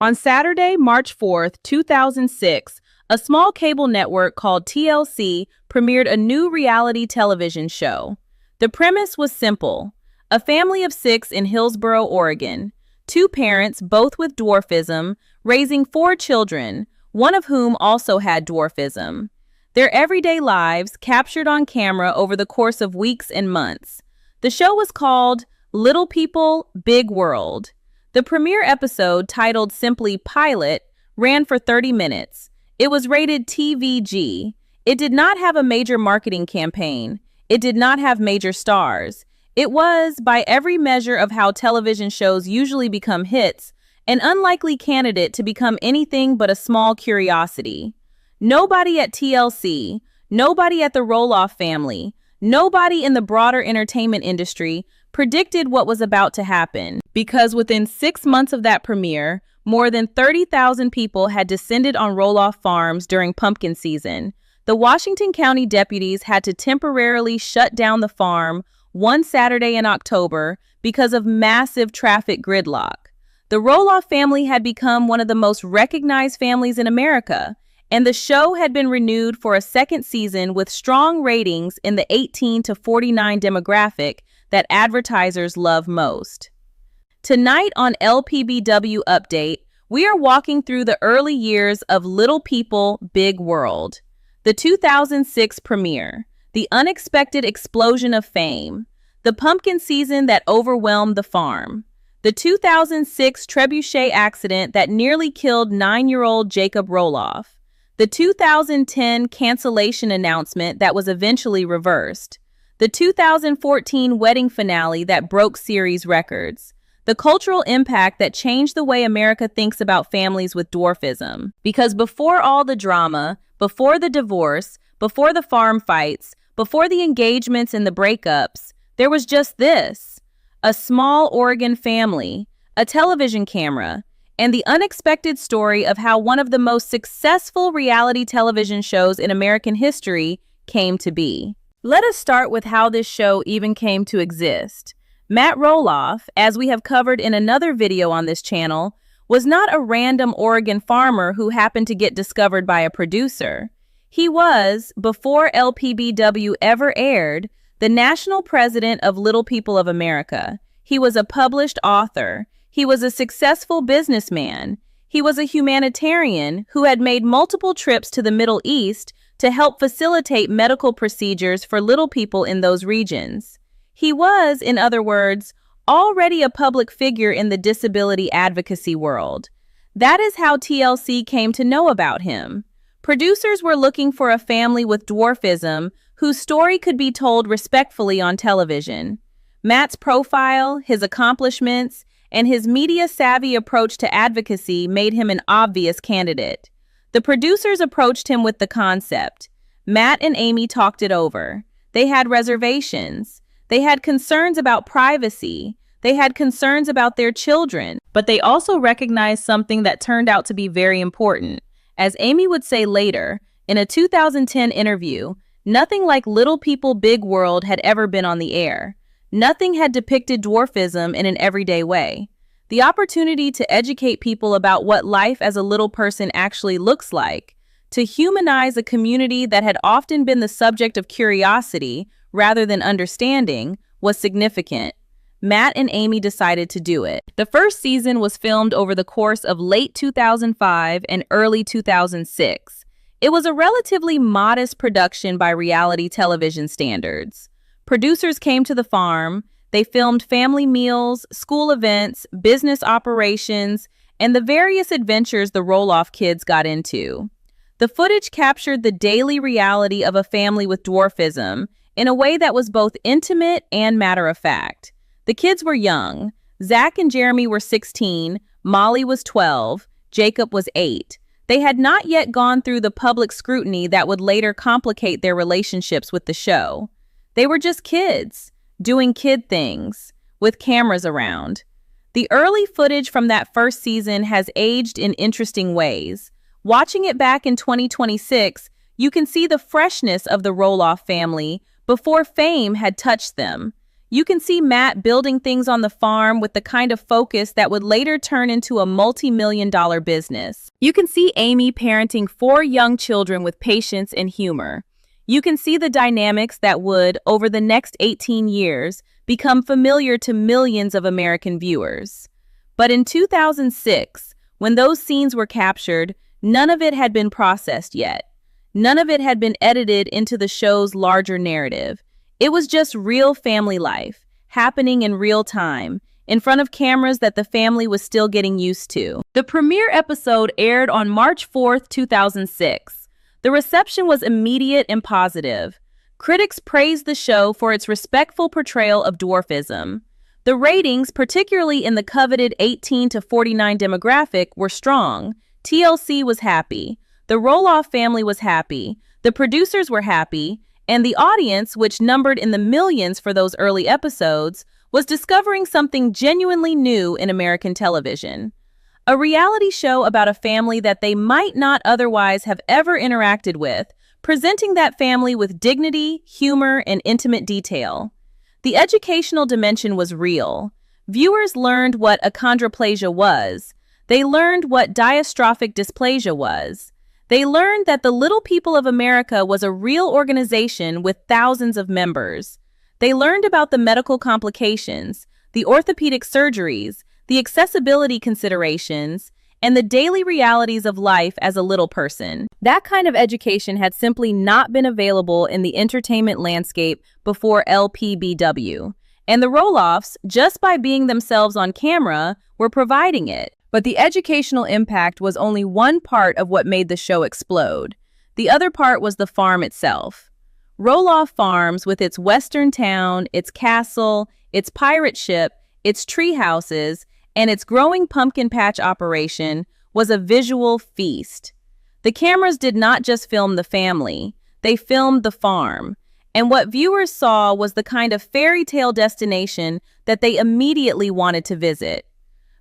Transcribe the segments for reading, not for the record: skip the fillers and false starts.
On Saturday, March 4th, 2006, a small cable network called TLC premiered a new reality television show. The premise was simple. A family of 6 in Hillsboro, Oregon. 2 parents, both with dwarfism, raising 4 children, one of whom also had dwarfism. Their everyday lives captured on camera over the course of weeks and months. The show was called Little People, Big World. The premiere episode, titled simply Pilot, ran for 30 minutes. It was rated TVG. It did not have a major marketing campaign. It did not have major stars. It was, by every measure of how television shows usually become hits, an unlikely candidate to become anything but a small curiosity. Nobody at TLC, nobody at the Roloff family, nobody in the broader entertainment industry predicted what was about to happen, because within 6 months of that premiere, more than 30,000 people had descended on Roloff Farms during pumpkin season. The Washington County deputies had to temporarily shut down the farm one Saturday in October because of massive traffic gridlock. The Roloff family had become one of the most recognized families in America, and the show had been renewed for a second season with strong ratings in the 18 to 49 demographic that advertisers love most. Tonight on LPBW Update, we are walking through the early years of Little People, Big World. The 2006 premiere, the unexpected explosion of fame, the pumpkin season that overwhelmed the farm, the 2006 trebuchet accident that nearly killed 9-year-old Jacob Roloff, the 2010 cancellation announcement that was eventually reversed, the 2014 wedding finale that broke series records, the cultural impact that changed the way America thinks about families with dwarfism. Because before all the drama, before the divorce, before the farm fights, before the engagements and the breakups, there was just this: a small Oregon family, a television camera, and the unexpected story of how one of the most successful reality television shows in American history came to be. Let us start with how this show even came to exist. Matt Roloff, as we have covered in another video on this channel, was not a random Oregon farmer who happened to get discovered by a producer. He was, before LPBW ever aired, the national president of Little People of America. He was a published author. He was a successful businessman. He was a humanitarian who had made multiple trips to the Middle East to help facilitate medical procedures for little people in those regions. He was, in other words, already a public figure in the disability advocacy world. That is how TLC came to know about him. Producers were looking for a family with dwarfism whose story could be told respectfully on television. Matt's profile, his accomplishments, and his media-savvy approach to advocacy made him an obvious candidate. The producers approached him with the concept. Matt and Amy talked it over. They had reservations. They had concerns about privacy. They had concerns about their children. But they also recognized something that turned out to be very important. As Amy would say later, in a 2010 interview, nothing like Little People, Big World had ever been on the air. Nothing had depicted dwarfism in an everyday way. The opportunity to educate people about what life as a little person actually looks like, to humanize a community that had often been the subject of curiosity rather than understanding, was significant. Matt and Amy decided to do it. The first season was filmed over the course of late 2005 and early 2006. It was a relatively modest production by reality television standards. Producers came to the farm. They filmed family meals, school events, business operations, and the various adventures the Roloff kids got into. The footage captured the daily reality of a family with dwarfism in a way that was both intimate and matter-of-fact. The kids were young. Zach and Jeremy were 16, Molly was 12, Jacob was 8. They had not yet gone through the public scrutiny that would later complicate their relationships with the show. They were just kids, doing kid things, with cameras around. The early footage from that first season has aged in interesting ways. Watching it back in 2026, you can see the freshness of the Roloff family before fame had touched them. You can see Matt building things on the farm with the kind of focus that would later turn into a multi-million-dollar business. You can see Amy parenting 4 young children with patience and humor. You can see the dynamics that would, over the next 18 years, become familiar to millions of American viewers. But in 2006, when those scenes were captured, none of it had been processed yet. None of it had been edited into the show's larger narrative. It was just real family life, happening in real time, in front of cameras that the family was still getting used to. The premiere episode aired on March 4th, 2006. The reception was immediate and positive. Critics praised the show for its respectful portrayal of dwarfism. The ratings, particularly in the coveted 18 to 49 demographic, were strong. TLC was happy. The Roloff family was happy. The producers were happy. And the audience, which numbered in the millions for those early episodes, was discovering something genuinely new in American television. A reality show about a family that they might not otherwise have ever interacted with, presenting that family with dignity, humor, and intimate detail. The educational dimension was real. Viewers learned what achondroplasia was. They learned what diastrophic dysplasia was. They learned that the Little People of America was a real organization with thousands of members. They learned about the medical complications, the orthopedic surgeries, the accessibility considerations, and the daily realities of life as a little person. That kind of education had simply not been available in the entertainment landscape before LPBW. And the Roloffs, just by being themselves on camera, were providing it. But the educational impact was only one part of what made the show explode. The other part was the farm itself. Roloff Farms, with its western town, its castle, its pirate ship, its tree houses, and its growing pumpkin patch operation, was a visual feast. The cameras did not just film the family, they filmed the farm. And what viewers saw was the kind of fairy tale destination that they immediately wanted to visit.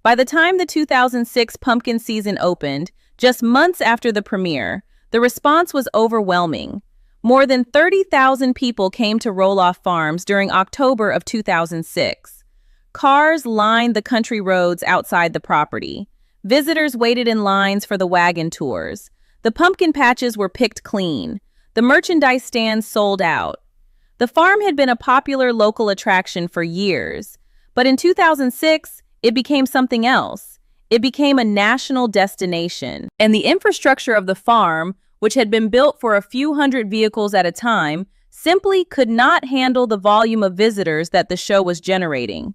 By the time the 2006 pumpkin season opened, just months after the premiere, the response was overwhelming. More than 30,000 people came to Roloff Farms during October of 2006. Cars lined the country roads outside the property. Visitors waited in lines for the wagon tours. The pumpkin patches were picked clean. The merchandise stands sold out. The farm had been a popular local attraction for years, but in 2006, it became something else. It became a national destination. And the infrastructure of the farm, which had been built for a few hundred vehicles at a time, simply could not handle the volume of visitors that the show was generating.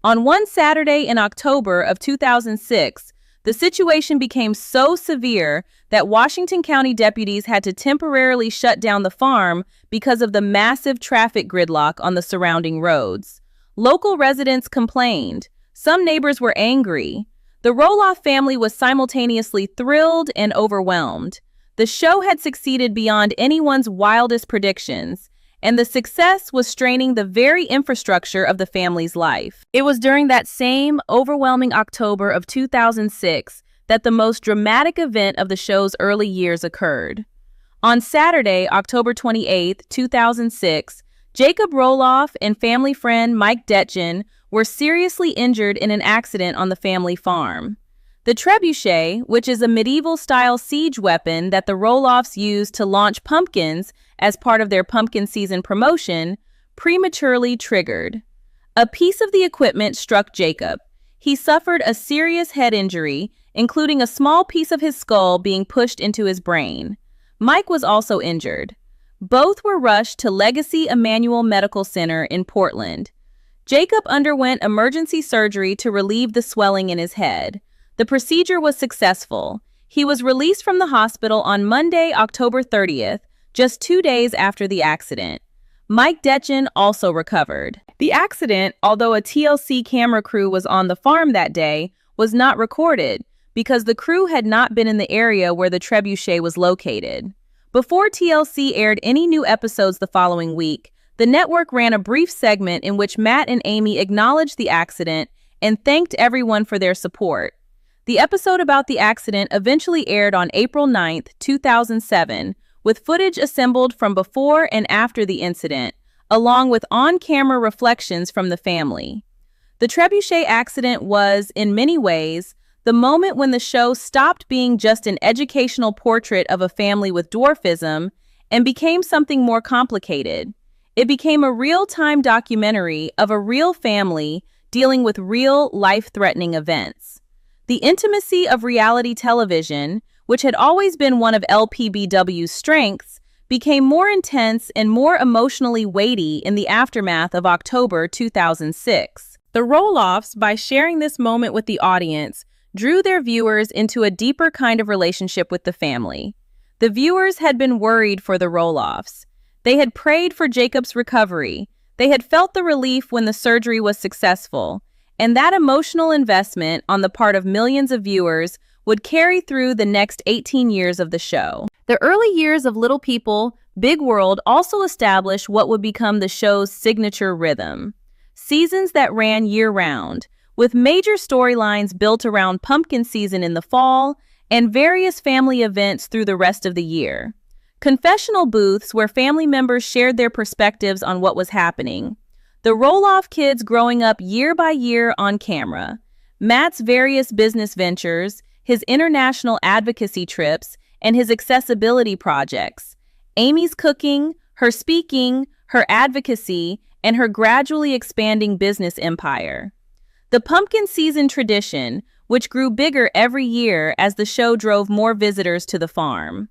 On one Saturday in October of 2006, the situation became so severe that Washington County deputies had to temporarily shut down the farm because of the massive traffic gridlock on the surrounding roads. Local residents complained. Some neighbors were angry. The Roloff family was simultaneously thrilled and overwhelmed. The show had succeeded beyond anyone's wildest predictions, and the success was straining the very infrastructure of the family's life. It was during that same overwhelming October of 2006 that the most dramatic event of the show's early years occurred. On Saturday, October 28, 2006, Jacob Roloff and family friend Mike Detjen were seriously injured in an accident on the family farm. The trebuchet, which is a medieval-style siege weapon that the Roloffs used to launch pumpkins as part of their pumpkin season promotion, prematurely triggered. A piece of the equipment struck Jacob. He suffered a serious head injury, including a small piece of his skull being pushed into his brain. Mike was also injured. Both were rushed to Legacy Emanuel Medical Center in Portland. Jacob underwent emergency surgery to relieve the swelling in his head. The procedure was successful. He was released from the hospital on Monday, October 30th, just 2 days after the accident. Mike Detjen also recovered. The accident, although a TLC camera crew was on the farm that day, was not recorded because the crew had not been in the area where the trebuchet was located. Before TLC aired any new episodes the following week, the network ran a brief segment in which Matt and Amy acknowledged the accident and thanked everyone for their support. The episode about the accident eventually aired on April 9, 2007, with footage assembled from before and after the incident, along with on-camera reflections from the family. The trebuchet accident was, in many ways, the moment when the show stopped being just an educational portrait of a family with dwarfism and became something more complicated. It became a real-time documentary of a real family dealing with real, life-threatening events. The intimacy of reality television, which had always been one of LPBW's strengths, became more intense and more emotionally weighty in the aftermath of October 2006. The Roloffs, by sharing this moment with the audience, drew their viewers into a deeper kind of relationship with the family. The viewers had been worried for the Roloffs. They had prayed for Jacob's recovery. They had felt the relief when the surgery was successful, and that emotional investment on the part of millions of viewers would carry through the next 18 years of the show. The early years of Little People, Big World also established what would become the show's signature rhythm. Seasons that ran year-round, with major storylines built around pumpkin season in the fall and various family events through the rest of the year. Confessional booths where family members shared their perspectives on what was happening. The Roloff kids growing up year by year on camera. Matt's various business ventures, his international advocacy trips, and his accessibility projects. Amy's cooking, her speaking, her advocacy, and her gradually expanding business empire. The pumpkin season tradition, which grew bigger every year as the show drove more visitors to the farm.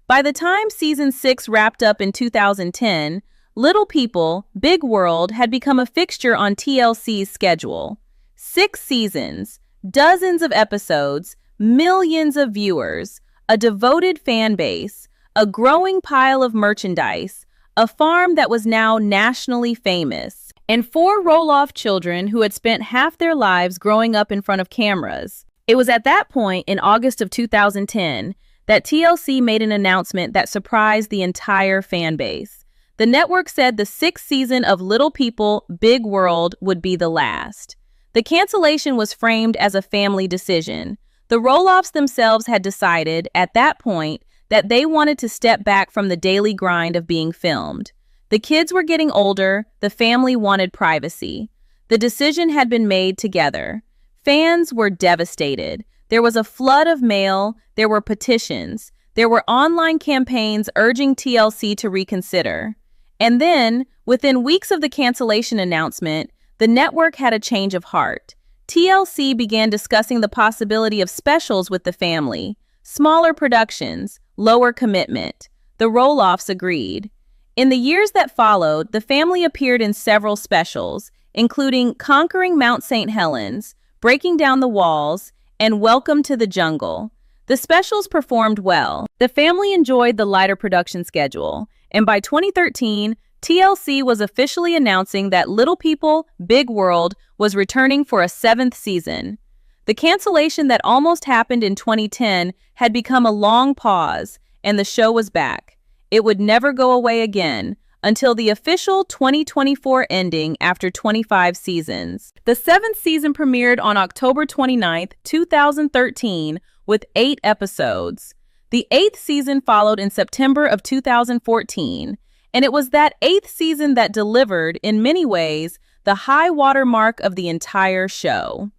By the time season 6 wrapped up in 2010, Little People, Big World had become a fixture on TLC's schedule. 6 seasons, dozens of episodes, millions of viewers, a devoted fan base, a growing pile of merchandise, a farm that was now nationally famous, and 4 Roloff children who had spent half their lives growing up in front of cameras. It was at that point, in August of 2010, that TLC made an announcement that surprised the entire fan base. The network said the 6th season of Little People, Big World would be the last. The cancellation was framed as a family decision. The Roloffs themselves had decided, at that point, that they wanted to step back from the daily grind of being filmed. The kids were getting older, the family wanted privacy. The decision had been made together. Fans were devastated. There was a flood of mail, there were petitions, there were online campaigns urging TLC to reconsider. And then, within weeks of the cancellation announcement, the network had a change of heart. TLC began discussing the possibility of specials with the family, smaller productions, lower commitment. The Roloffs agreed. In the years that followed, the family appeared in several specials, including Conquering Mount St. Helens, Breaking Down the Walls, and Welcome to the Jungle. The specials performed well. The family enjoyed the lighter production schedule, and by 2013, TLC was officially announcing that Little People, Big World was returning for a 7th season. The cancellation that almost happened in 2010 had become a long pause, and the show was back. It would never go away again, until the official 2024 ending after 25 seasons. The 7th season premiered on October 29, 2013, with 8 episodes. The 8th season followed in September of 2014, and it was that 8th season that delivered, in many ways, the high water mark of the entire show.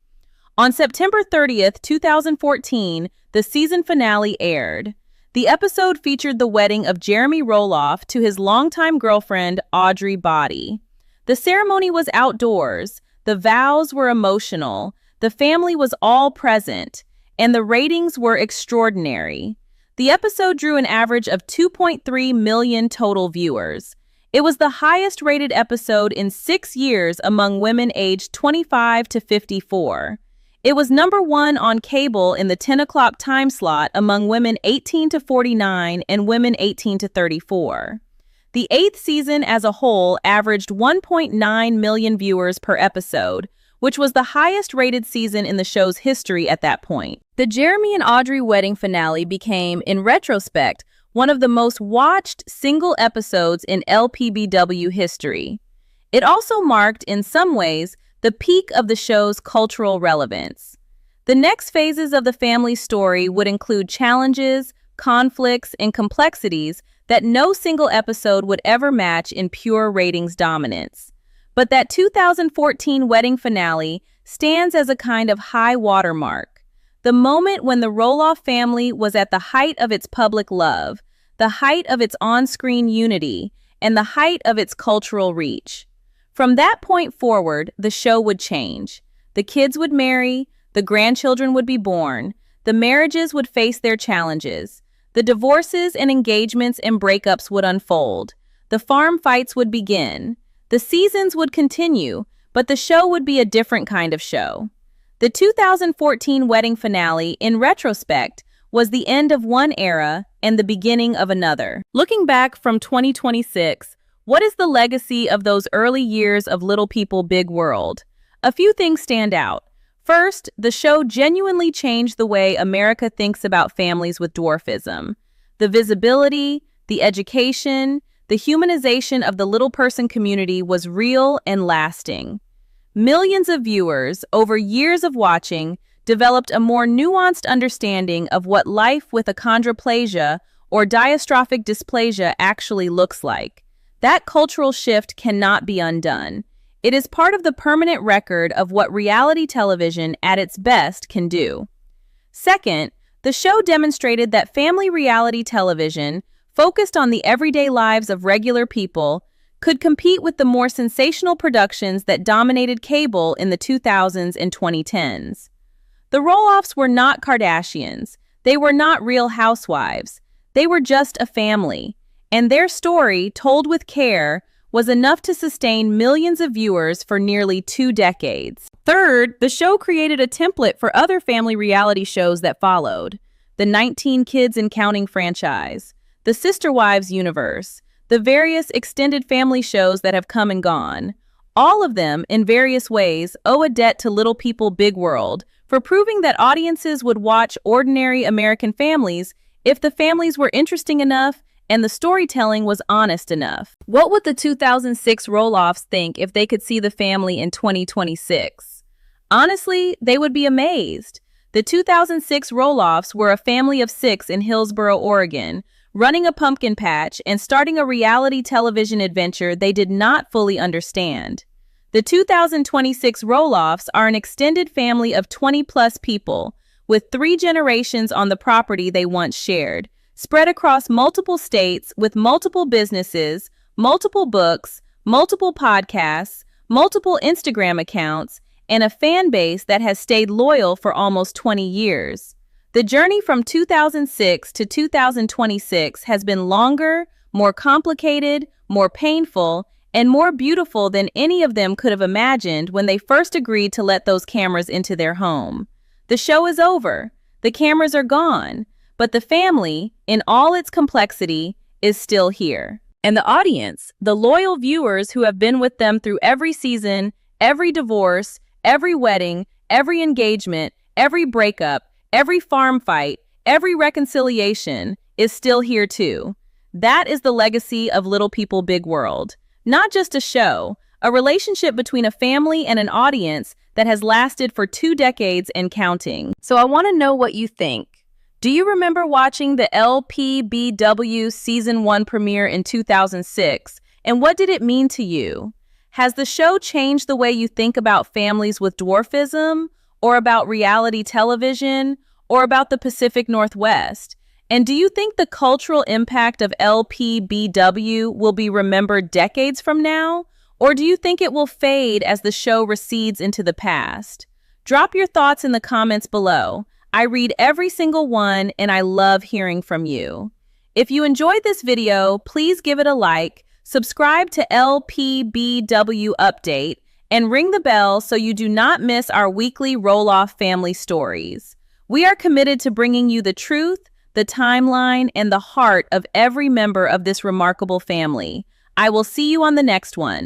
On September 30th, 2014, the season finale aired. The episode featured the wedding of Jeremy Roloff to his longtime girlfriend, Audrey. The ceremony was outdoors, the vows were emotional, the family was all present, and the ratings were extraordinary. The episode drew an average of 2.3 million total viewers. It was the highest-rated episode in 6 years among women aged 25 to 54. It was number 1 on cable in the 10 o'clock time slot among women 18 to 49 and women 18 to 34. The 8th season as a whole averaged 1.9 million viewers per episode, which was the highest-rated season in the show's history at that point. The Jeremy and Audrey wedding finale became, in retrospect, one of the most watched single episodes in LPBW history. It also marked, in some ways, the peak of the show's cultural relevance. The next phases of the family's story would include challenges, conflicts, and complexities that no single episode would ever match in pure ratings dominance. But that 2014 wedding finale stands as a kind of high watermark. The moment when the Roloff family was at the height of its public love, the height of its on-screen unity, and the height of its cultural reach. From that point forward, the show would change. The kids would marry, the grandchildren would be born, the marriages would face their challenges, the divorces and engagements and breakups would unfold, the farm fights would begin, the seasons would continue, but the show would be a different kind of show. The 2014 wedding finale, in retrospect, was the end of one era and the beginning of another. Looking back from 2026, what is the legacy of those early years of Little People, Big World? A few things stand out. First, the show genuinely changed the way America thinks about families with dwarfism. The visibility, the education, the humanization of the little person community was real and lasting. Millions of viewers, over years of watching, developed a more nuanced understanding of what life with achondroplasia or diastrophic dysplasia actually looks like. That cultural shift cannot be undone. It is part of the permanent record of what reality television at its best can do. Second, the show demonstrated that family reality television, focused on the everyday lives of regular people, could compete with the more sensational productions that dominated cable in the 2000s and 2010s. The Roloffs were not Kardashians. They were not Real Housewives. They were just a family. And their story, told with care, was enough to sustain millions of viewers for nearly 2 decades. Third, the show created a template for other family reality shows that followed. The 19 Kids and Counting franchise, the Sister Wives universe, the various extended family shows that have come and gone. All of them, in various ways, owe a debt to Little People, Big World for proving that audiences would watch ordinary American families if the families were interesting enough and the storytelling was honest enough. What would the 2006 Roloffs think if they could see the family in 2026? Honestly, they would be amazed. The 2006 Roloffs were a family of 6 in Hillsboro, Oregon, running a pumpkin patch and starting a reality television adventure they did not fully understand. The 2026 Roloffs are an extended family of 20-plus people, with 3 generations on the property they once shared, spread across multiple states with multiple businesses, multiple books, multiple podcasts, multiple Instagram accounts, and a fan base that has stayed loyal for almost 20 years. The journey from 2006 to 2026 has been longer, more complicated, more painful, and more beautiful than any of them could have imagined when they first agreed to let those cameras into their home. The show is over. The cameras are gone. But the family, in all its complexity, is still here. And the audience, the loyal viewers who have been with them through every season, every divorce, every wedding, every engagement, every breakup, every farm fight, every reconciliation, is still here too. That is the legacy of Little People, Big World. Not just a show, a relationship between a family and an audience that has lasted for 2 decades and counting. So I want to know what you think. Do you remember watching the LPBW Season 1 premiere in 2006? And what did it mean to you? Has the show changed the way you think about families with dwarfism, or about reality television, or about the Pacific Northwest? And do you think the cultural impact of LPBW will be remembered decades from now? Or do you think it will fade as the show recedes into the past? Drop your thoughts in the comments below. I read every single one and I love hearing from you. If you enjoyed this video, please give it a like, subscribe to LPBW Update, and ring the bell so you do not miss our weekly Roloff family stories. We are committed to bringing you the truth, the timeline, and the heart of every member of this remarkable family. I will see you on the next one.